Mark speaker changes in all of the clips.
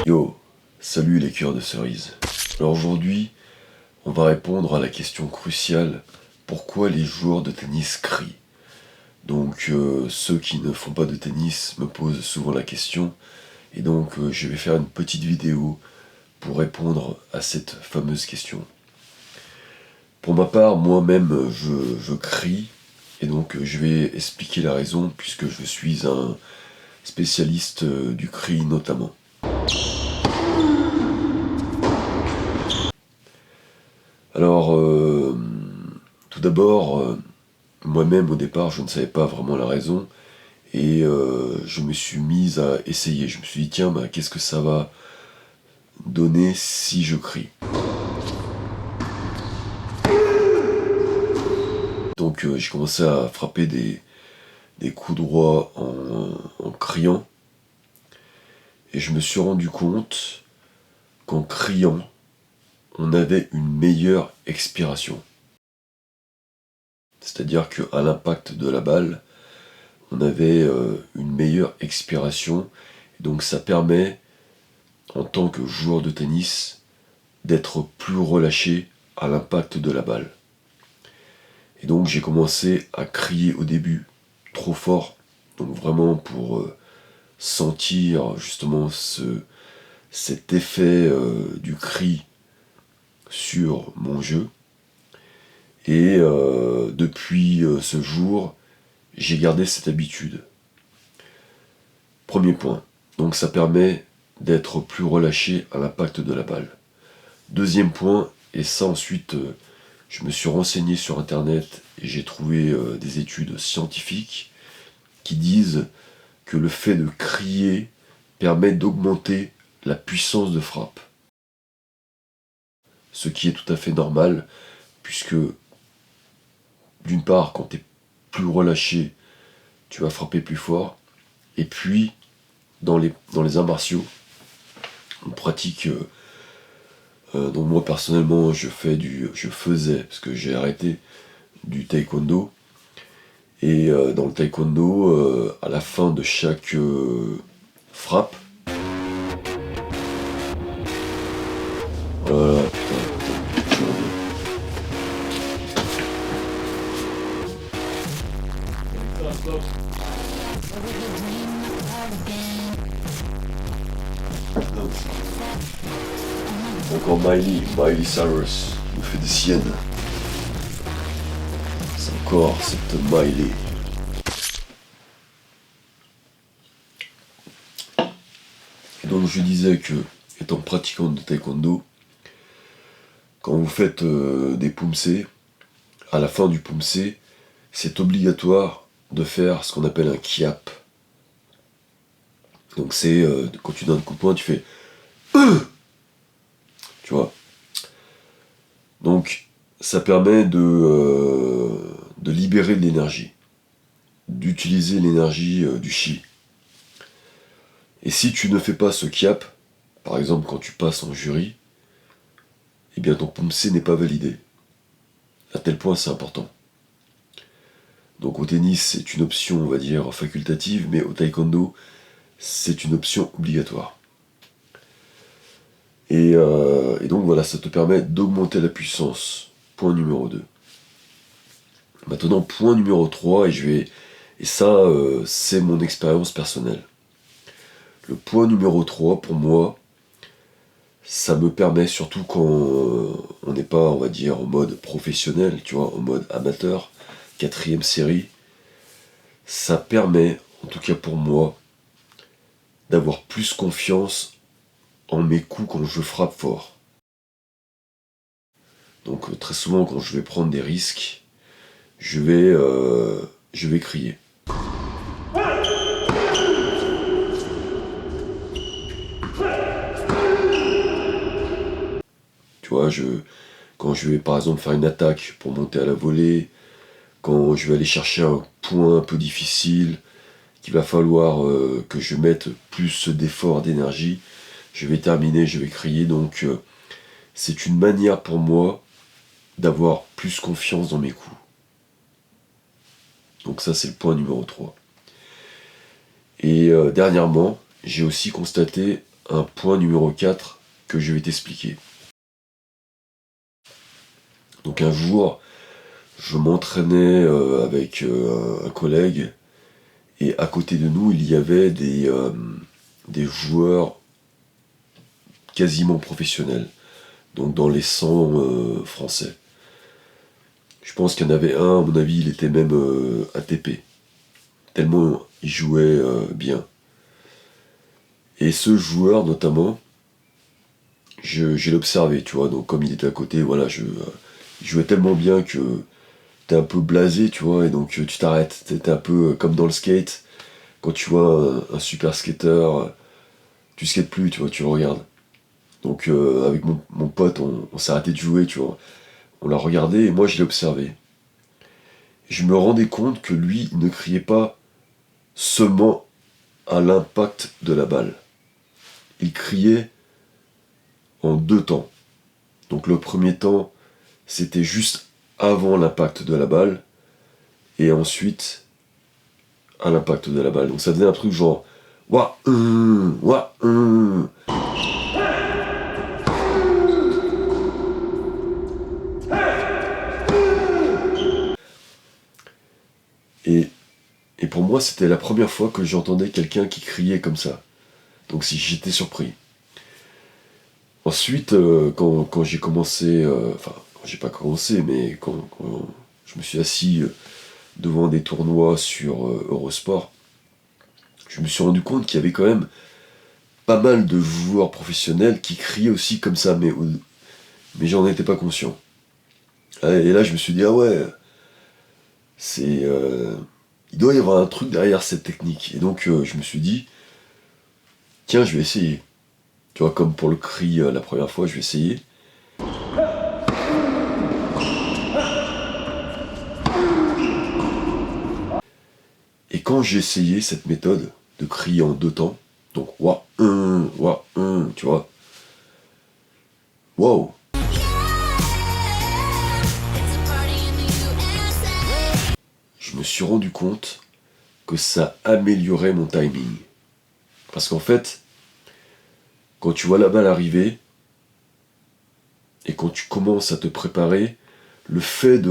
Speaker 1: Yo, salut les cœurs de cerise. Alors aujourd'hui, on va répondre à la question cruciale, pourquoi les joueurs de tennis crient? Donc ceux qui ne font pas de tennis me posent souvent la question, et donc je vais faire une petite vidéo pour répondre à cette fameuse question. Pour ma part, moi-même, je crie, et donc je vais expliquer la raison, puisque je suis un spécialiste du cri notamment. Alors, tout d'abord, moi-même au départ, je ne savais pas vraiment la raison, et je me suis mis à essayer. Je me suis dit, tiens, bah, qu'est-ce que ça va donner si je crie? Donc j'ai commencé à frapper des coups droits en criant, et je me suis rendu compte qu'en criant, on avait une meilleure expiration. C'est-à-dire qu'à l'impact de la balle, on avait une meilleure expiration, et donc ça permet, en tant que joueur de tennis, d'être plus relâché à l'impact de la balle. Et donc j'ai commencé à crier au début trop fort, donc vraiment pour sentir justement cet effet du cri sur mon jeu. Et depuis ce jour, j'ai gardé cette habitude. Premier point, donc ça permet d'être plus relâché à l'impact de la balle. Deuxième point, et ça ensuite je me suis renseigné sur internet et j'ai trouvé des études scientifiques qui disent que le fait de crier permet d'augmenter la puissance de frappe. Ce qui est tout à fait normal, puisque d'une part, quand tu es plus relâché, tu vas frapper plus fort, et puis dans les arts martiaux, on pratique, donc moi personnellement je faisais, parce que j'ai arrêté, du taekwondo, et dans le taekwondo, à la fin de chaque frappe, voilà, putain, je reviens. Encore Miley Cyrus nous fait des siennes. C'est encore cette Miley. Et donc je disais que, étant pratiquant de taekwondo, quand vous faites des pumse, à la fin du pumse, c'est obligatoire de faire ce qu'on appelle un kiap. Donc c'est quand tu donnes un coup de poing, tu fais tu vois. Donc ça permet de libérer de l'énergie, d'utiliser l'énergie du chi. Et si tu ne fais pas ce kiap, par exemple quand tu passes en jury, eh bien ton pumse n'est pas validé. À tel point c'est important. Donc au tennis c'est une option, on va dire, facultative, mais au taekwondo c'est une option obligatoire. Et donc voilà, ça te permet d'augmenter la puissance. Point numéro 2. Maintenant, point numéro 3, et ça, c'est mon expérience personnelle. Le point numéro 3, pour moi, ça me permet, surtout quand on n'est pas, on va dire, en mode professionnel, tu vois, en mode amateur, 4e série, ça permet, en tout cas pour moi, d'avoir plus confiance en mes coups quand je frappe fort. Donc très souvent, quand je vais prendre des risques, je vais crier. Tu vois, quand je vais par exemple faire une attaque pour monter à la volée, quand je vais aller chercher un point un peu difficile, qu'il va falloir que je mette plus d'efforts, d'énergie, je vais terminer, je vais crier. Donc c'est une manière pour moi d'avoir plus confiance dans mes coups. Donc ça c'est le point numéro 3. Et dernièrement, j'ai aussi constaté un point numéro 4 que je vais t'expliquer. Donc un jour, je m'entraînais avec un collègue, et à côté de nous, il y avait des joueurs quasiment professionnels, donc dans les 100 français. Je pense qu'il y en avait un, à mon avis, il était même ATP, tellement il jouait bien. Et ce joueur, notamment, je l'observais, tu vois, donc comme il était à côté, voilà, il jouait tellement bien que t'es un peu blasé, tu vois, et donc tu t'arrêtes. T'es un peu comme dans le skate, quand tu vois un super skater, tu skates plus, tu vois, tu le regardes. Donc avec mon pote, on s'est arrêté de jouer, tu vois. On l'a regardé et moi je l'ai observé. Je me rendais compte que lui, il ne criait pas seulement à l'impact de la balle. Il criait en deux temps. Donc le premier temps, c'était juste avant l'impact de la balle, et ensuite à l'impact de la balle. Donc ça faisait un truc genre Ouah, ouah, et, et pour moi, c'était la première fois que j'entendais quelqu'un qui criait comme ça. Donc si j'étais surpris. Ensuite, quand j'ai commencé, enfin, quand j'ai pas commencé, mais quand je me suis assis devant des tournois sur Eurosport, je me suis rendu compte qu'il y avait quand même pas mal de joueurs professionnels qui criaient aussi comme ça, mais j'en étais pas conscient. Et là, je me suis dit, ah ouais, c'est, il doit y avoir un truc derrière cette technique. Et donc, je me suis dit, tiens, je vais essayer. Tu vois, comme pour le cri la première fois, je vais essayer. Et quand j'ai essayé cette méthode de crier en deux temps, donc wa, tu vois, waouh, je me suis rendu compte que ça améliorait mon timing. Parce qu'en fait, quand tu vois la balle arriver, et quand tu commences à te préparer, le fait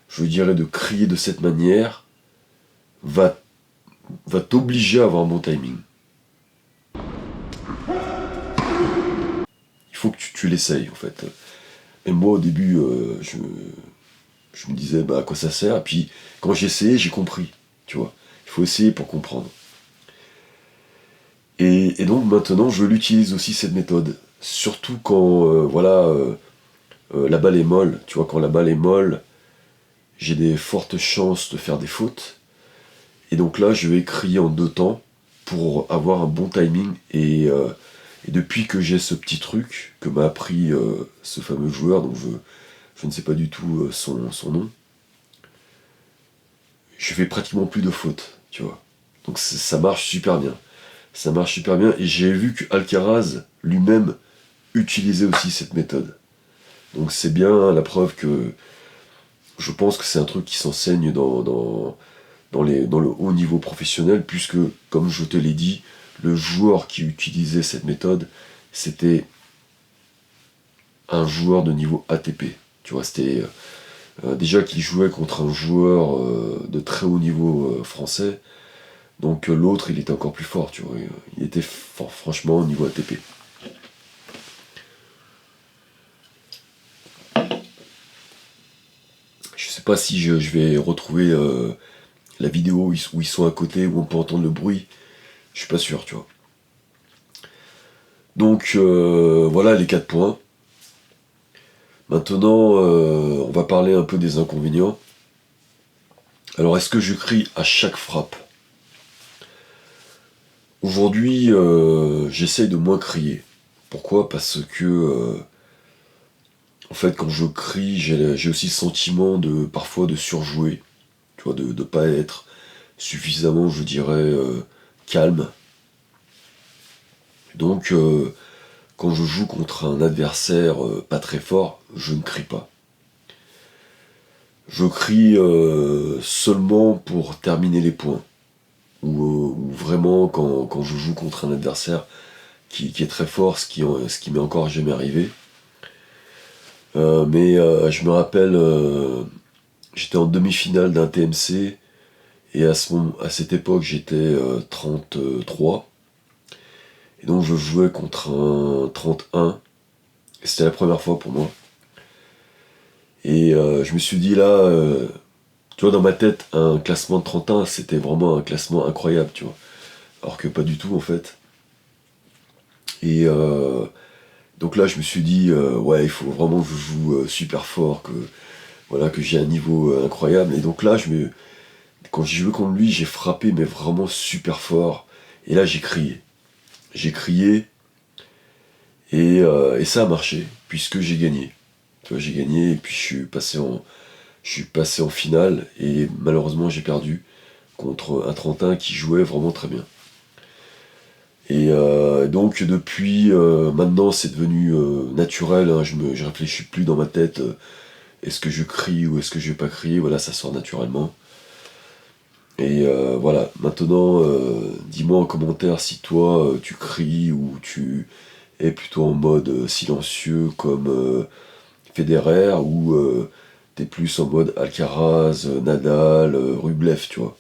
Speaker 1: je dirais, de crier de cette manière, va, va t'obliger à avoir un bon timing. Il faut que tu l'essayes, en fait. Et moi, au début, je me disais, bah, à quoi ça sert? Et puis, quand j'ai essayé, j'ai compris, tu vois. Il faut essayer pour comprendre. Et donc, maintenant, je l'utilise aussi, cette méthode. Surtout quand, la balle est molle. Tu vois, quand la balle est molle, j'ai des fortes chances de faire des fautes. Et donc là, je vais crier en deux temps pour avoir un bon timing. Et depuis que j'ai ce petit truc que m'a appris ce fameux joueur, dont je ne sais pas du tout son nom, je fais pratiquement plus de fautes, tu vois. Donc ça marche super bien. Ça marche super bien. Et j'ai vu que Alcaraz lui-même utilisait aussi cette méthode. Donc c'est bien la preuve que je pense que c'est un truc qui s'enseigne dans le haut niveau professionnel, puisque, comme je te l'ai dit, le joueur qui utilisait cette méthode, c'était un joueur de niveau ATP. Tu vois, c'était déjà qu'il jouait contre un joueur de très haut niveau français, donc l'autre, il était encore plus fort, tu vois. Il était fort, franchement, au niveau ATP. Je sais pas si je vais retrouver la vidéo où ils sont à côté, où on peut entendre le bruit. Je suis pas sûr, tu vois. Donc voilà les 4 points. Maintenant, on va parler un peu des inconvénients. Alors, est-ce que je crie à chaque frappe? Aujourd'hui, j'essaye de moins crier. Pourquoi? Parce que, en fait, quand je crie, j'ai aussi le sentiment parfois de surjouer. Tu vois, de ne pas être suffisamment, je dirais, calme. Donc, quand je joue contre un adversaire pas très fort, je ne crie pas. Je crie seulement pour terminer les points. Ou vraiment quand je joue contre un adversaire qui est très fort, ce qui m'est encore jamais arrivé. Je me rappelle, j'étais en demi-finale d'un TMC, et à cette époque j'étais 33, et donc je jouais contre un 31, et c'était la première fois pour moi. Et je me suis dit là, tu vois, dans ma tête, un classement de 31, c'était vraiment un classement incroyable, tu vois. Alors que pas du tout en fait. Et donc là, je me suis dit, ouais, il faut vraiment que je joue super fort, voilà, que j'ai un niveau incroyable. Et donc là, quand j'ai joué contre lui, j'ai frappé, mais vraiment super fort. Et là, j'ai crié. J'ai crié, et ça a marché, puisque j'ai gagné. Tu vois, j'ai gagné, et puis je suis passé en finale, et malheureusement, j'ai perdu contre un Trentin qui jouait vraiment très bien. Et donc depuis maintenant c'est devenu naturel, hein, je réfléchis plus dans ma tête, est-ce que je crie ou est-ce que je vais pas crier, voilà, ça sort naturellement. Et voilà, maintenant dis-moi en commentaire si toi tu cries ou tu es plutôt en mode silencieux comme Federer, ou t'es plus en mode Alcaraz, Nadal, Rublev, tu vois.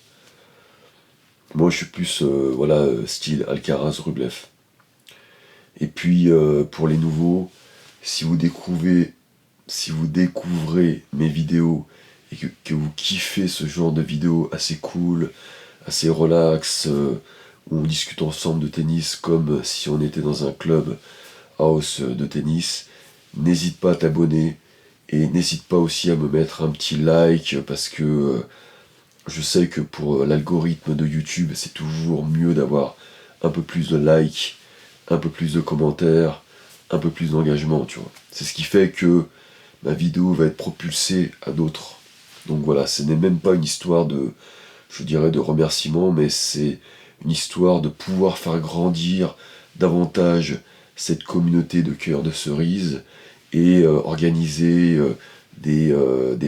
Speaker 1: Moi je suis plus voilà, style Alcaraz, Rublev. Et puis pour les nouveaux, si vous découvrez, si vous découvrez mes vidéos et que vous kiffez ce genre de vidéos assez cool, assez relax, où on discute ensemble de tennis comme si on était dans un club house de tennis, n'hésite pas à t'abonner, et n'hésite pas aussi à me mettre un petit like, parce que je sais que pour l'algorithme de YouTube, c'est toujours mieux d'avoir un peu plus de likes, un peu plus de commentaires, un peu plus d'engagement, tu vois. C'est ce qui fait que ma vidéo va être propulsée à d'autres. Donc voilà, ce n'est même pas une histoire de, je dirais, de remerciement, mais c'est une histoire de pouvoir faire grandir davantage cette communauté de cœur de cerise, et organiser des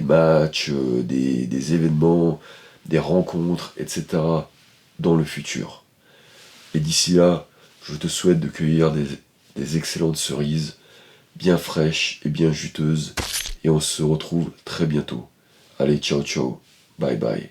Speaker 1: matchs, des événements, des rencontres, etc. dans le futur. Et d'ici là, je te souhaite de cueillir des excellentes cerises, bien fraîches et bien juteuses, et on se retrouve très bientôt. Allez, ciao ciao, bye bye.